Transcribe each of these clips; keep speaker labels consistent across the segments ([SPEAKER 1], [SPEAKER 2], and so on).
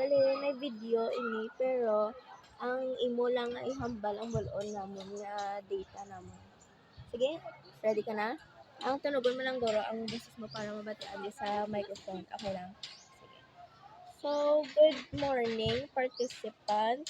[SPEAKER 1] Bale may video ini pero ang imo lang nga ihambal ang bal-on namon nga data namon. Sige, ready ka na? Ang tunugon mo lang guro ang boses mo para mabatian di sa microphone. Okay lang? Sige. So, good morning, participant.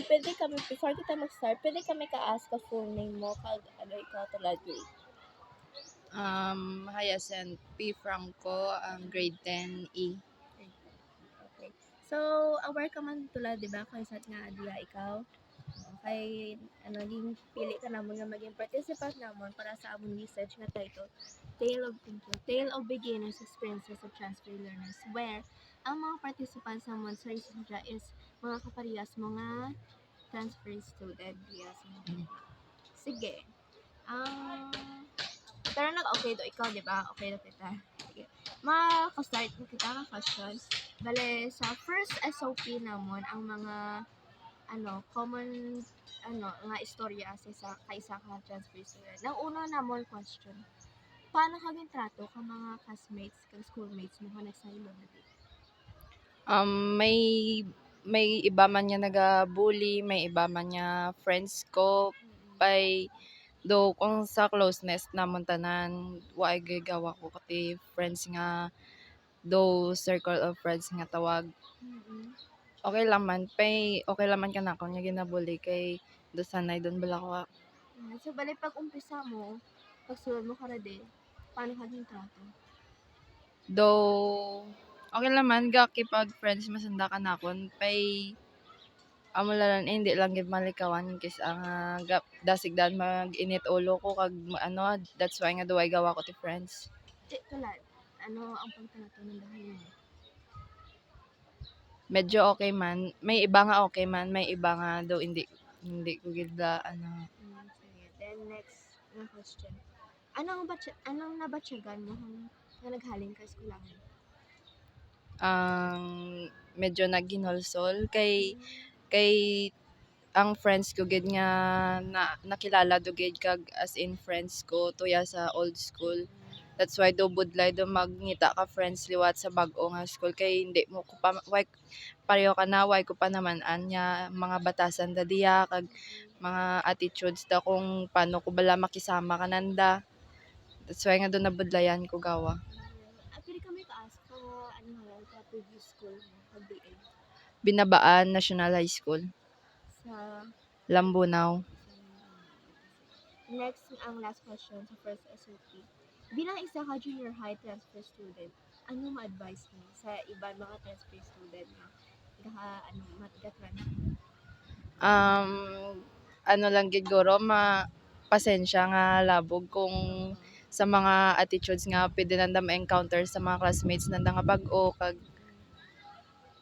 [SPEAKER 1] Pwede kami, before kita mag-start, pwede kami ka-ask ka full name mo kag ano ikaw tulad grade.
[SPEAKER 2] Hyacinth P. Franco, grade 10 E.
[SPEAKER 1] Okay. So, aware ka man tulad, di ba, kay sat nga diya ikaw? Kay ano din pili ka namon nga maging participant namon para sa among research nga title Tale of Beginners Experiences of Transfer Learners, where ang mga participants namon sa research is mga kaparehas mga transfer student. Yes. Sige. Pero nag-okay do ikaw, di ba? Okay na kita. Sige. Maka-start mo kita ng questions. Bale, sa first SOP namon ang mga common nga istorya sa kaisa ka transfer student. Nang una namon question, paano ka gintrato ka mga classmates kag schoolmates mo nga nagsaylo na di?
[SPEAKER 2] May iba man niya naga-bully, may iba man niya friends ko. Do kung sa closeness namon tanan, waay gigawa ko kati friends nga do circle of friends nga tawag. Okay lang man, okay lang man kanako nya ginabully kay do sanay don bala ko.
[SPEAKER 1] So, bali pag umpisa mo, pag sulod mo karade, paano ka gintrato?
[SPEAKER 2] Do okay lang man gakipag friends masanda kanakon amo lang hindi lang gid malikawan kis ang dasigdan mag-init ulo ko kag that's why nga duway gawa ko ti friends.
[SPEAKER 1] Tulad, ano ang pagtrato ng dahil mo?
[SPEAKER 2] Medyo okay man, may iba nga okay man, may iba nga do hindi ko gid
[SPEAKER 1] Sige. Then next na question. Anong nabatsyagan mo nga naghalin ka eskwelahan?
[SPEAKER 2] ang medyo naghinolsol kay ang friends ko gid nga nakilala do gid kag as in friends ko tuya sa old school. That's why do budlay do magngita ka friends liwat sa bag-o nga school kay hindi mo ko pa pareho ka na way ko pa naman anya mga batasan da diya kag mga attitudes da kung paano ko bala makisama kananda. That's why nga do nabudlayan ko gawa.
[SPEAKER 1] Pwede kami ka-ask ka ka previous school mo, kag BA?
[SPEAKER 2] Binabaan National High School,
[SPEAKER 1] Sa
[SPEAKER 2] Lambunaw.
[SPEAKER 1] next, ang last question sa first SOP. Bilang isa ka junior high transfer student, ano ma-advise mo sa ibang mga transfer student na matiga-transfer?
[SPEAKER 2] Ano lang gid guro pasensya nga labog kung sa mga attitudes nga pwede nanda ma-encounter sa mga classmates nanda nga bag-o kag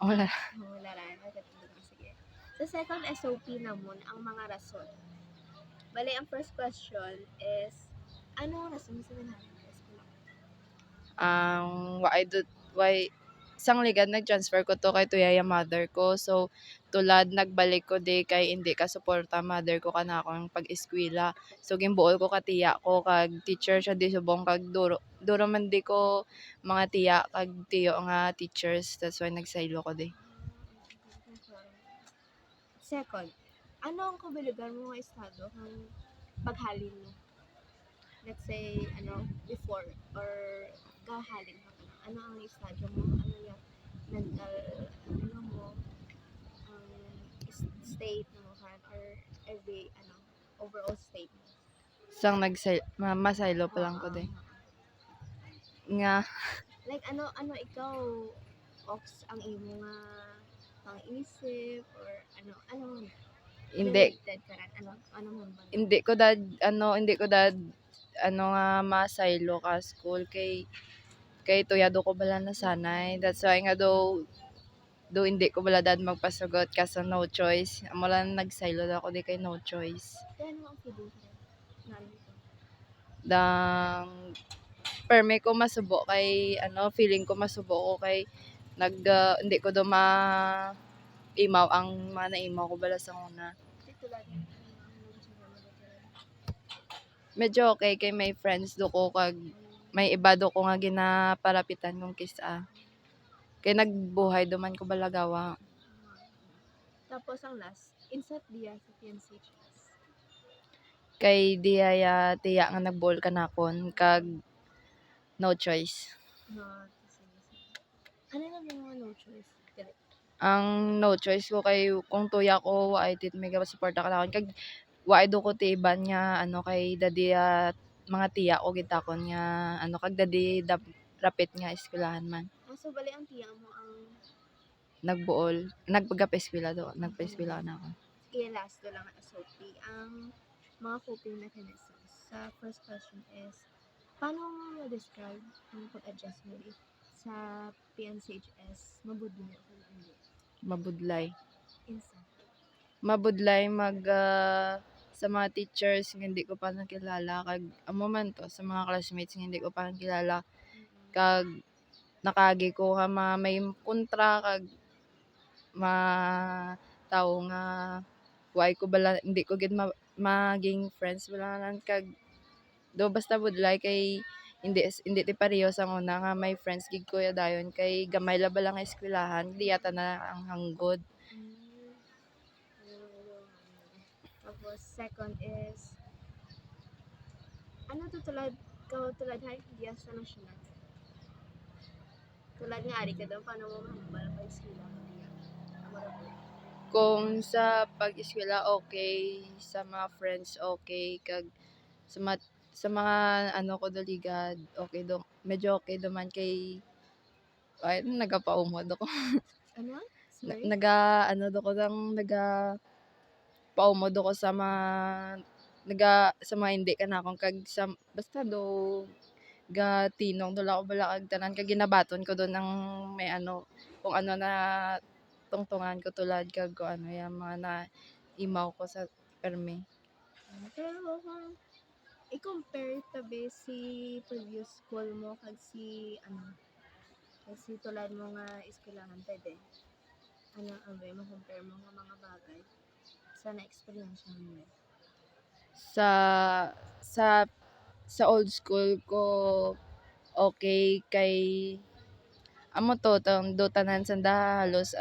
[SPEAKER 2] wala.
[SPEAKER 1] Wala ra, sige. Sa second SOP namon ang mga rason. Bale, ang first question is, ano ang rason sa nangyari sa eskwela?
[SPEAKER 2] Why isang ligad nag-transfer ko to kay tuyaya mother ko. So tulad nagbalik ko di kay hindi ka suporta mother ko kana akong pag-eskwela. So gimbuol ko ka tiya ko kag teacher siya di subong kag duro man di ko mga tiya kag tiyo nga teachers. That's why nagsaylo ko di.
[SPEAKER 1] Second, ano ang kabilugan mo nga estado ng paghalin mo? Let's say, before or gahalin ka na. Ano ang estado mo? Ano yung mental, state mo kan or every, overall state mo?
[SPEAKER 2] Sang masaylo pa lang ko di. Nga
[SPEAKER 1] Like, ano ikaw, ox ang imo nga pang-isip or ano
[SPEAKER 2] hindi
[SPEAKER 1] related ka rin? Ano mo ba?
[SPEAKER 2] hindi ko dad nga masaylo ka school kay tuyado ko bala nasanay. That's why nga do hindi ko bala dad magpasugot kaso no choice. Amo lang nagsaylo ako di kay no choice.
[SPEAKER 1] Kaya ano ang feeling ko? Nalito.
[SPEAKER 2] Dang perme ko masubo kay feeling ko masubo ko kay hindi ko do imaw ang mga naimaw ko bala sa una. Medyo okay kay may friends do ko kag may iba do ko nga ginaparapitan kong kisa. Kay nagbuhay duman ko bala gawa.
[SPEAKER 1] Tapos ang last, insert diya sa PNCHS.
[SPEAKER 2] Kay diaya tiya nga nagbuol kanakon kag no choice.
[SPEAKER 1] No, sige, sige. Ano na mga no choice? Dili.
[SPEAKER 2] Ang no choice ko kay kung tuya ko waay tit may suporta kanakon kag waay do ko ti iban nga ano kay dadi mga tiya ko gitakon nga ano kag dadi rapit nga eskwelahan man.
[SPEAKER 1] So bali ang tiya mo ang
[SPEAKER 2] Nagbuol, nagpagapa-eskwela do, nagpa-eskwela na ako.
[SPEAKER 1] sige, last ko lang SOP. Ang mga coping mechanisms. Sa first question is, paano mo describe ang pag-adjust mo sa PNCHS? Mabudli o hindi?
[SPEAKER 2] Mabudlay.
[SPEAKER 1] Insert.
[SPEAKER 2] Mabudlay sa mga teachers nga hindi ko pa nakilala kag amo man to sa mga classmates nga hindi ko pa nakilala kag nakaagi ko nga may kontra kag tawo nga why ko bala hindi ko gid maging friends bala kag do basta budlay kay hindi ti pareho sa una nga may friends gid ko dayon kay gamay la bala nga eskwelahan di yata na ang hanggod.
[SPEAKER 1] Tapos second is, ano to tulad hay diya sa nasyonal? Tulad nga ari ka daw, paano mo mahambal pa eskwela ka diya?
[SPEAKER 2] Kung sa pag-eskwela okay, sa mga friends okay, kag sa mga ano ko daligad okay do medyo okay duman kay ay nagapaumod ako.
[SPEAKER 1] Ano? Sorry?
[SPEAKER 2] Ano do ko lang paumod ako sa mga hindi kanakon kag sa basta do tinong dula ko bala kag tanan kag ginabaton ko don ng may ano kung ano na tungtungan ko tulad kag kung ano yang mga na imaw ko sa permi.
[SPEAKER 1] Pero kung i-compare tabi si previous school mo kag si kasi tulad mo nga eskwelahan pwede. Ano ang mo compare mo nga mga bagay sa na-experience mo?
[SPEAKER 2] Sa sa sa old school ko okay kay amo to do tanan sanda halos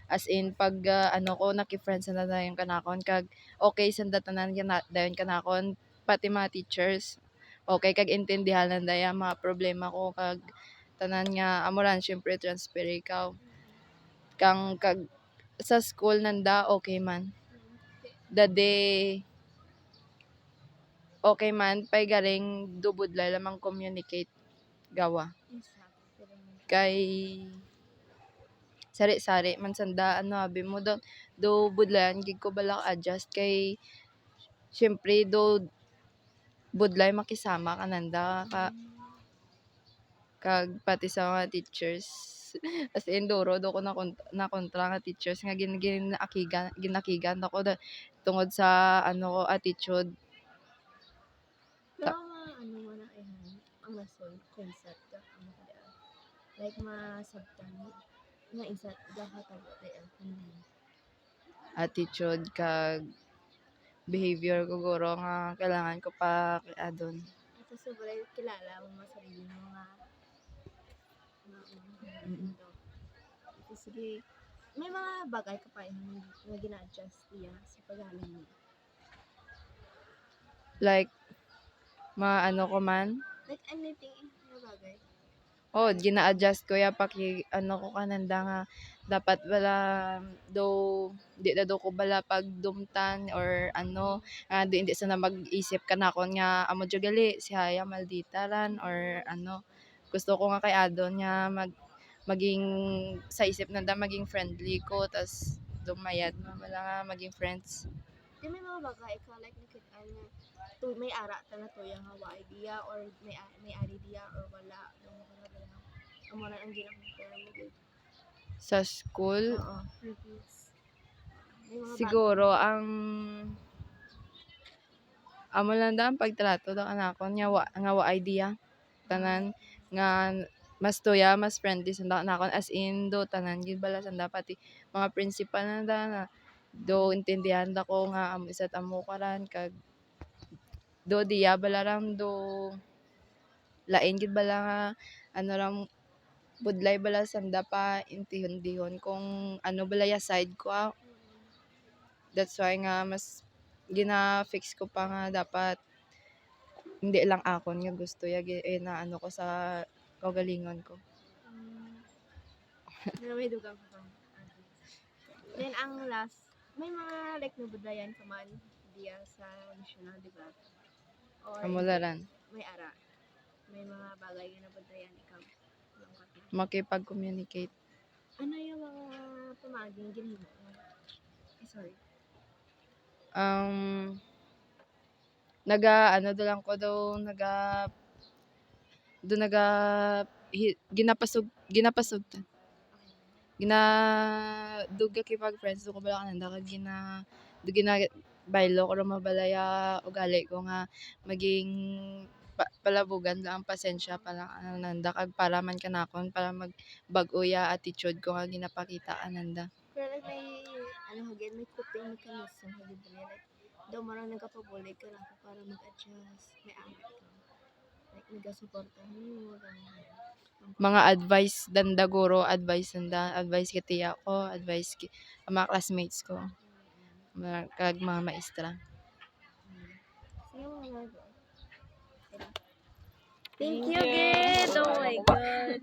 [SPEAKER 2] as in pag ano ko naki-friends na dayon kanakon kag okay sanda tanan dayon kanakon pati mga teachers okay kag intindihan na daya mga problema ko kag tanan nga amo lang syempre transfer ikaw kag sa school nanda okay man dade okay man pay galing dubudlay lamang communicate gawa kay sari-sari man sanda ano abi mo do budlayan gid ko bala adjust kay syempre do budlay makisama ka nanda kag pati sa mga teachers as in duro do ko na kontra nga teachers nga ginakigan ako tungod sa ano ko attitude.
[SPEAKER 1] Pero ano mo na ang lesson concept ka ano ka diyan. Like masabtan nga insert dapat diyan.
[SPEAKER 2] Attitude kag behavior ko guro nga kailangan ko pa adon.
[SPEAKER 1] At sobrang kilala mo mga sarili mo nga sige, may mga bagay ka pa na gina-adjust niya sa pag-aaral mo.
[SPEAKER 2] Like ano ko man
[SPEAKER 1] Like anything na bagay.
[SPEAKER 2] gina-adjust ko ya ano ko kananda nga dapat bala do di na do ko bala pagdumtan or ano di sana mag-isip kanakon nga amo jud gali si Haya maldita ran or ano gusto ko nga kay adon nga maging sa isip nanda maging friendly ko tas dumayad bala nga maging friends.
[SPEAKER 1] Di may mga bagay ikaw like nakita nga may ara ta na to yung hawa idea or may ari dia or wala amo na ang gina-compare mo gid
[SPEAKER 2] Sa school siguro
[SPEAKER 1] bagay.
[SPEAKER 2] ang amo lang ang pagtrato da kanakon nga wa idea tanan nga mas tuya mas friendly sanda kanakon as in do tanan gid bala sanda pati mga principal nanda na do intindihan da ko nga amo isa't amo karan kag do diya bala lang do lain gid bala nga ano lang budlay bala sanda pa intihon-dihon kung ano bala ya side ko. That's why nga mas gina-fix ko pa nga dapat hindi lang akon nga gusto ya na ano ko sa kaugalingon ko.
[SPEAKER 1] Na may dugang ko. Then, ang last, may mga like nabudayan ka man diya sa national, di ba? Or
[SPEAKER 2] Amularan,
[SPEAKER 1] may ara. May mga bagay na nabudayan ikaw. Walang kapit.
[SPEAKER 2] makipag-communicate.
[SPEAKER 1] Ano yung mga pamaging ginhimo mo? Sorry.
[SPEAKER 2] Ano do lang ko daw naga ginapasug ta. Duga kipag friends ko bala kananda kag gina baylo ko ra mabalaya ugali ko nga maging palabugan lang ang pasensya pala ananda kag para man kanakon para magbag-o ya attitude ko nga ginapakita ananda.
[SPEAKER 1] Pero like may, ano hagin, may coping mechanism hagin ba niya? Like, daw marang nagkapabulig ka lang para mag-adjust. May amat ka. Like, nagasuportahan mo.
[SPEAKER 2] Mga advice danda guro, advice kitiya ko, advice mga classmates ko, kag mga maestra.
[SPEAKER 1] Sige mga Thank you, Gid! Oh my God!